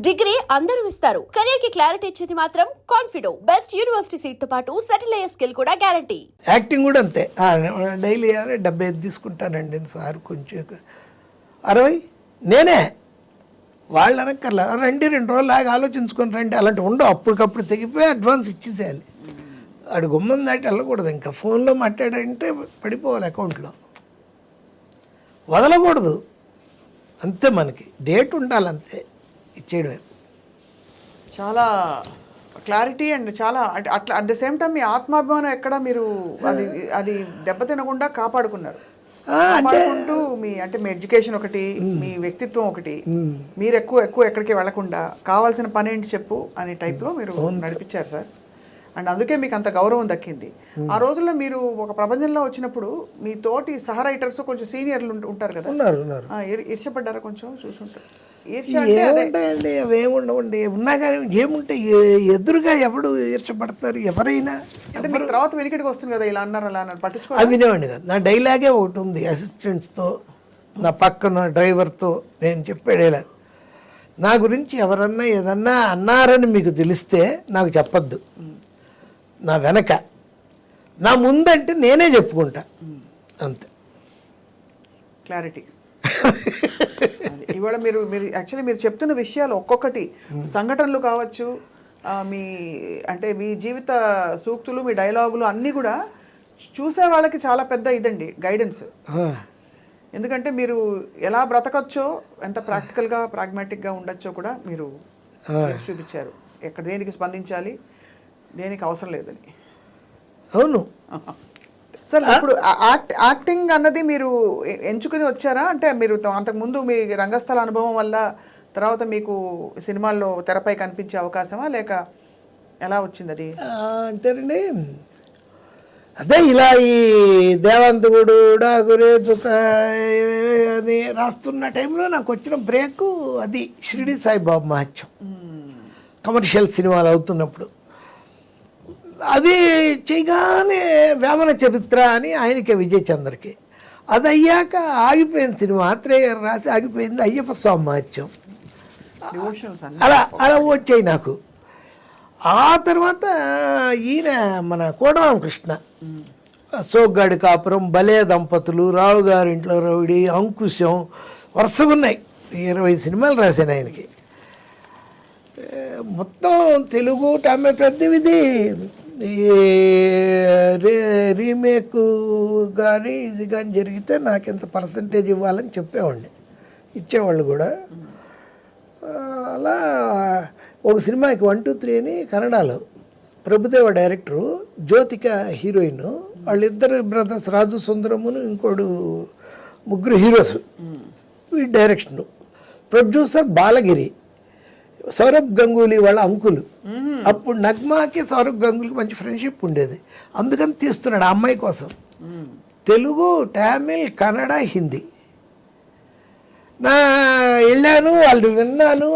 Degree అందరూ ఇస్తారు. Career కి క్లారిటీ ఇచ్చేది మాత్రం కాన్ఫిడో. బెస్ట్ యూనివర్సిటీ సీట్ తో పాటు సెటిల్ అయ్యే స్కిల్ కూడా గ్యారంటీ. యాక్టింగ్ కూడా అంతే. డైలీ 75 తీసుకుంటానండి సార్, కొంచెం 60 నేనే. వాళ్ళు అనక్కర్లా, రండి 2 రోజులు లాగా ఆలోచించుకొని రండి, అలాంటి ఉండవు. అప్పటికప్పుడు తెగిపోయి అడ్వాన్స్ ఇచ్చేసేయాలి. అడు గుమ్మం దాటి వెళ్ళకూడదు. ఇంకా ఫోన్లో మాట్లాడారంటే పడిపోవాలి అకౌంట్లో, వదలకూడదు. అంతే, మనకి డేట్ ఉండాలి, అంతే ఇచ్చేయడమే. చాలా క్లారిటీ అండ్ చాలా అట్లా అట్ ద సేమ్ టైం మీ ఆత్మాభిమానం ఎక్కడ మీరు అది దెబ్బతినకుండా కాపాడుకున్నారు. కాపాడుకుంటూ మీ ఎడ్యుకేషన్ ఒకటి, మీ వ్యక్తిత్వం ఒకటి, మీరు ఎక్కువ ఎక్కడికి వెళ్లకుండా కావాల్సిన పని ఏంటి చెప్పు అనే టైప్లో మీరు నడిపించారు సార్. అండ్ అందుకే మీకు అంత గౌరవం దక్కింది. ఆ రోజుల్లో మీరు ఒక ప్రపంచంలో వచ్చినప్పుడు మీ తోటి సహ రైటర్స్ కొంచెం సీనియర్లు ఉంటారు కదా, ఈర్ష్యపడ్డారా? కొంచెం చూసుంటారు. ఏముంటాయండి, అవి ఏముండవండి. ఉన్నా కానీ ఏముంటాయి, ఎదురుగా ఎవడు ఈర్షపడతారు ఎవరైనా. అంటే మీకు తర్వాత వెనుకటికి వస్తుంది కదా, ఇలా అన్నారు అలా అన్నారు, పట్టించుకో. అవి వినేవాడిని కదా. నా డైలాగే ఒకటి ఉంది, అసిస్టెంట్స్తో నా పక్కన డ్రైవర్తో నేను చెప్పేడేలా. నా గురించి ఎవరన్నా ఏదన్నా అన్నారని మీకు తెలిస్తే నాకు చెప్పొద్దు. నా వెనక, నా ముందంటే నేనే చెప్పుకుంటా, అంతే. క్లారిటీ. ఇవాళ మీరు యాక్చువల్లీ మీరు చెప్తున్న విషయాలు ఒక్కొక్కటి సంఘటనలు కావచ్చు, మీ జీవిత సూక్తులు, మీ డైలాగులు అన్నీ కూడా చూసే వాళ్ళకి చాలా పెద్ద ఇదండి, గైడెన్స్. ఎందుకంటే మీరు ఎలా బ్రతకచ్చో, ఎంత ప్రాక్టికల్గా ప్రాగ్మాటిక్గా ఉండొచ్చో కూడా మీరు చూపించారు. ఎక్కడ దేనికి స్పందించాలి, దేనికి అవసరం లేదని. అవును సార్, ఇప్పుడు యాక్టింగ్ అన్నది మీరు ఎంచుకుని వచ్చారా? అంటే మీరు అంతకుముందు మీ రంగస్థల అనుభవం వల్ల తర్వాత మీకు సినిమాల్లో తెరపై కనిపించే అవకాశమా, లేక ఎలా వచ్చింది అది? అంటేనండి, అదే ఇలా ఈ దేవంతుడు డాగురేతుక అది రాస్తున్న టైంలో నాకు వచ్చిన బ్రేక్ అది షిరిడి సాయిబాబా మహత్యం. కమర్షియల్ సినిమాలు అవుతున్నప్పుడు అది చేయగానే వేమన చరిత్ర అని ఆయనకే, విజయ్ చంద్రకి. అది అయ్యాక ఆగిపోయింది సినిమా. ఆత్రేయ గారు రాసి ఆగిపోయింది అయ్యప్ప స్వామి మహత్యం. అలా వచ్చాయి నాకు. ఆ తర్వాత ఈయన మన కోటరామకృష్ణ, సోగ్గాడి కాపురం, భలే దంపతులు, రావు గారింట్లో రౌడీ, అంకుశం, వరుసగా ఉన్నాయి. 20 సినిమాలు రాశాను ఆయనకి. మొత్తం తెలుగు తమిళ పెద్దవిది. రీమేక్ కానీ ఇది కానీ జరిగితే నాకు ఎంత పర్సంటేజ్ ఇవ్వాలని చెప్పేవాడిని, ఇచ్చేవాళ్ళు కూడా. అలా ఒక సినిమాకి 1, 2, 3 అని కన్నడలో ప్రభుదేవ డైరెక్టరు, జ్యోతిక హీరోయిన్, వాళ్ళిద్దరు బ్రదర్స్, రాజు సుందరమును ఇంకోడు, ముగ్గురు హీరోస్. ఈ డైరెక్షను, ప్రొడ్యూసర్ బాలగిరి, సౌరభ్ గంగూలీ వాళ్ళ అంకులు. అప్పుడు నగ్మాకి సౌరభ్ గంగూలీకి మంచి ఫ్రెండ్షిప్ ఉండేది, అందుకని తీస్తున్నాడు ఆ అమ్మాయి కోసం. తెలుగు, తమిళ్, కన్నడ, హిందీ. వెళ్ళాను, వాళ్ళు విన్నాను.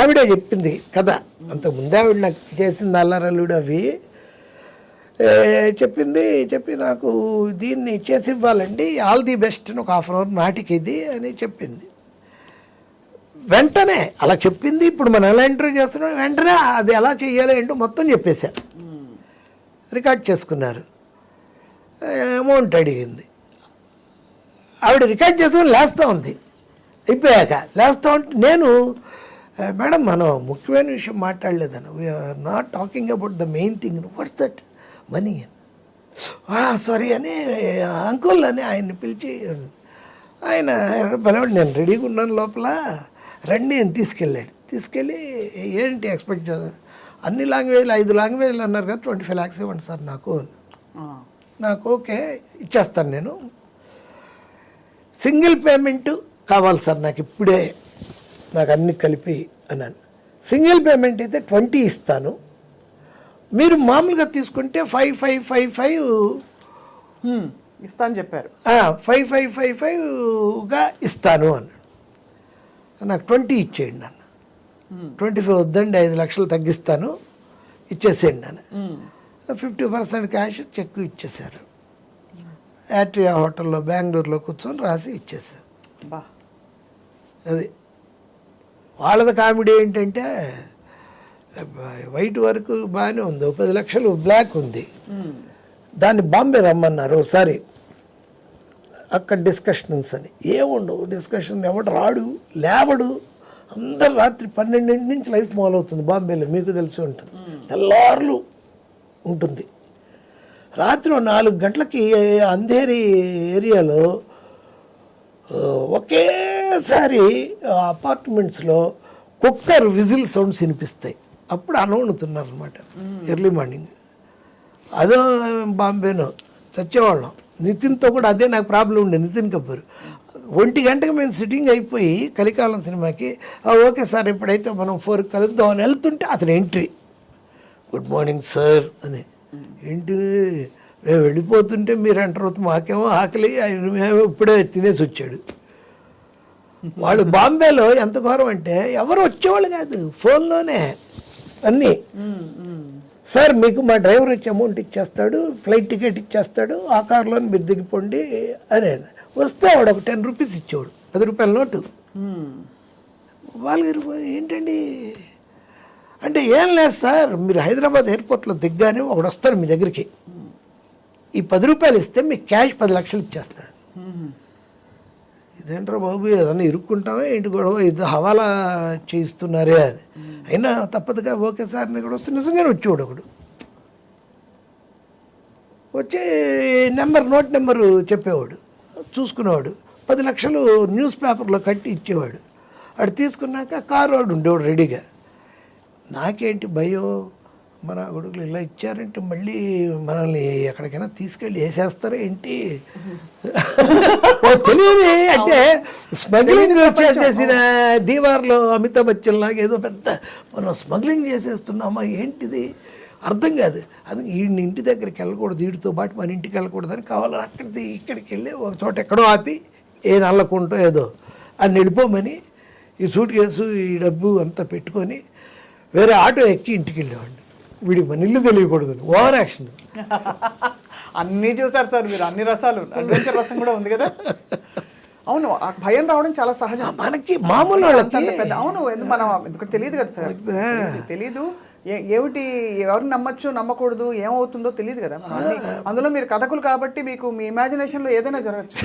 ఆవిడే చెప్పింది కదా, అంతకుముందే ఆవిడ నాకు చేసింది అల్లరల్లుడు అవి చెప్పి నాకు దీన్ని చేసి ఇవ్వాలండి, ఆల్ ది బెస్ట్ అని ఒక 1/2 hour నాటికి ఇది అని చెప్పింది. వెంటనే అలా చెప్పింది. ఇప్పుడు మనం ఎలా ఇంటర్వ్యూ చేస్తున్నాం, వెంటనే అది ఎలా చేయాలి ఏంటో మొత్తం చెప్పేశారు. రికార్డ్ చేసుకున్నారు. అమౌంట్ అడిగింది. ఆవిడ రికార్డ్ చేసుకుని లేస్తూ ఉంది. అయిపోయాక లేస్తూ ఉంటే నేను, మేడం మనం ముఖ్యమైన విషయం మాట్లాడలేదను, we're not talking about the main thing, what's that money అని. సారీ అని అంకుల్ అని ఆయన్ని పిలిచి, ఆయన బలవాడు, నేను రెడీగా ఉన్నాను లోపల రండి అని తీసుకెళ్ళి ఏంటి ఎక్స్పెక్ట్ చేస్తారు, అన్ని లాంగ్వేజ్లు 5 లాంగ్వేజ్లు అన్నారు కదా, 25 lakhs ఇవ్వండి సార్ నాకు ఓకే ఇచ్చేస్తాను, నేను సింగిల్ పేమెంట్ కావాలి సార్ నాకు ఇప్పుడే, నాకు అన్ని కలిపి అన్నాను. సింగిల్ పేమెంట్ అయితే 20 ఇస్తాను, మీరు మామూలుగా తీసుకుంటే 5,555 ఇస్తాను చెప్పారు. 5,555గా ఇస్తాను అన్నాడు. నాకు 20 ఇచ్చేయండి నన్ను, 25 వద్దండి, 5 లక్షలు తగ్గిస్తాను, ఇచ్చేసేయండి నన్ను. 50% క్యాష్ చెక్ ఇచ్చేశారు. యాట్రియా హోటల్లో బెంగళూరులో కూర్చొని రాసి ఇచ్చేసారు. అది వాళ్ళది కామెడీ ఏంటంటే వైట్ వరకు బాగానే ఉంది, 10 లక్షలు బ్లాక్ ఉంది, దాన్ని బాంబే రమ్మన్నారు ఒకసారి, అక్కడ డిస్కషన్స్ అని. ఏముండవు డిస్కషన్, ఎవడు రాడు లేవడు, అందరు రాత్రి 12 నుంచి లైఫ్ మొదలవుతుంది బాంబేలో, మీకు తెలిసి ఉంటుంది, తెల్లార్లు ఉంటుంది. రాత్రి 4 గంటలకి అంధేరి ఏరియాలో ఒకేసారి అపార్ట్మెంట్స్లో కుక్కర్ విజిల్ సౌండ్స్ వినిపిస్తాయి. అప్పుడు అనవణుతున్నారు అనమాట ఎర్లీ మార్నింగ్. అదో బాంబేనో చచ్చేవాళ్ళం. నితిన్తో కూడా అదే నాకు ప్రాబ్లం ఉండే, నితిన్ కపూర్. 1 గంటకి మేము సిట్టింగ్ అయిపోయి కలికాలం సినిమాకి, ఓకే సార్ ఇప్పుడైతే మనం 4కి కలుద్దాం అని వెళ్తుంటే అతను ఎంట్రీ, గుడ్ మార్నింగ్ సార్ అని. ఏంటి మేము వెళ్ళిపోతుంటే మీరు ఎంటర్ అవుతుంది, మాకేమో ఆకలి, మేము ఇప్పుడే తినేసి వచ్చాడు. వాళ్ళు బాంబేలో ఎంత ఘోరం అంటే ఎవరు వచ్చేవాళ్ళు కాదు, ఫోన్లోనే అన్నీ. సార్ మీకు మా డ్రైవర్ వచ్చి అమౌంట్ ఇచ్చేస్తాడు, ఫ్లైట్ టికెట్ ఇచ్చేస్తాడు, ఆ కార్లో మీరు దిగిపోండి అని. వస్తే వాడు ఒక 10 రూపీస్ ఇచ్చేవాడు, 10 రూపాయల నోటు. వాళ్ళు ఏంటండి అంటే, ఏం లేదు సార్ మీరు హైదరాబాద్ ఎయిర్పోర్ట్లో దిగ్గానే ఒకడు వస్తాడు మీ దగ్గరికి, ఈ 10 రూపాయలు ఇస్తే మీకు క్యాష్ 10 లక్షలు ఇచ్చేస్తాడు. ఇదేంట్రా బాబు ఏదన్నా ఇరుక్కుంటావా ఏంటి గొడవ, ఇది హవాలా చేయిస్తున్నారే అని. అయినా తప్పదుగా ఓకే సార్ అని కూడా వస్తే నిజంగానే వచ్చేవాడు ఒకడు. వచ్చి నోట్ నెంబరు చెప్పేవాడు, చూసుకునేవాడు. 10 లక్షలు న్యూస్ పేపర్లో కట్టి ఇచ్చేవాడు. అటు తీసుకున్నాక కారు వాడు ఉండేవాడు రెడీగా. నాకేంటి భయం, మన కొడుకులు ఇలా ఇచ్చారంటే మళ్ళీ మనల్ని ఎక్కడికైనా తీసుకెళ్ళి వేసేస్తారా ఏంటి తెలియదు. అంటే స్మగ్లింగ్ చేసేసిన దీవార్లో అమితాబ్ బచ్చన్ లాగా ఏదో పెద్ద మనం స్మగ్లింగ్ చేసేస్తున్నామా ఏంటిది అర్థం కాదు. అది వీడిని ఇంటి దగ్గరికి వెళ్ళకూడదు, వీడితో పాటు మన ఇంటికి వెళ్ళకూడదని కావాలని అక్కడికి ఇక్కడికి వెళ్ళి ఒక చోట ఎక్కడో ఆపి ఏ నల్లకుంటో ఏదో అని వెళ్ళిపోమని ఈ సూట్ కేసు ఈ డబ్బు అంతా పెట్టుకొని వేరే ఆటో ఎక్కి ఇంటికి వెళ్ళేవాడిని. వీడికి మన ఇల్లు తెలియకూడదు, ఓవర్ యాక్షన్. అన్నీ చూసారు సార్ మీరు, అన్ని రసాలు, అడ్వెంచర్ రసం కూడా ఉంది కదా. అవును, ఆ భయం రావడం చాలా సహజం మనకి, మామూలు వాళ్ళకి. అవును, మనం ఎందుకంటే తెలియదు కదా సార్, తెలీదు ఏమిటి, ఎవరిని నమ్మచ్చు నమ్మకూడదు, ఏమవుతుందో తెలియదు కదా. అందులో మీరు కథకులు కాబట్టి మీకు మీ ఇమాజినేషన్లో ఏదైనా జరగచ్చు.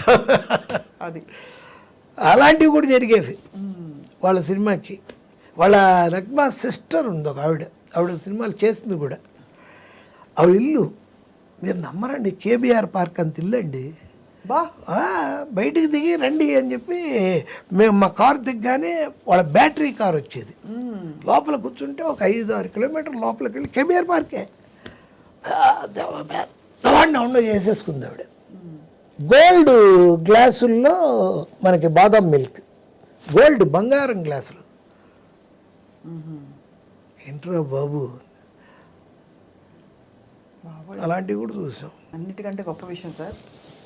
అది అలాంటివి కూడా జరిగేవి వాళ్ళ సినిమాకి. వాళ్ళ నగ్మా సిస్టర్ ఉంది ఒక ఆవిడ సినిమాలు చేసింది కూడా. ఆవిడ ఇల్లు మీరు నమ్మరండి, కేబీఆర్ పార్క్ అంత ఇల్లు అండి. బయటికి దిగి రండి అని చెప్పి మేము మా కారు దిగ్గానే వాళ్ళ బ్యాటరీ కార్ వచ్చేది, లోపల కూర్చుంటే ఒక 5-6 కిలోమీటర్ల లోపలికి వెళ్ళి కేబీఆర్ పార్కే ఉండో చేసేసుకుంది ఆవిడ. గోల్డ్ గ్లాసుల్లో మనకి బాదం మిల్క్, గోల్డ్ బంగారం గ్లాసులు. ఏంట్రా బాబు, అలాంటివి కూడా చూసాం. అన్నిటికంటే గొప్ప విషయం సార్,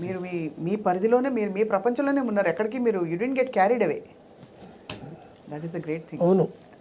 మీరు మీ పరిధిలోనే, మీ ప్రపంచంలోనే ఉన్నారు, ఎక్కడికి మీరు you didn't get carried away. That is the great thing. అవును.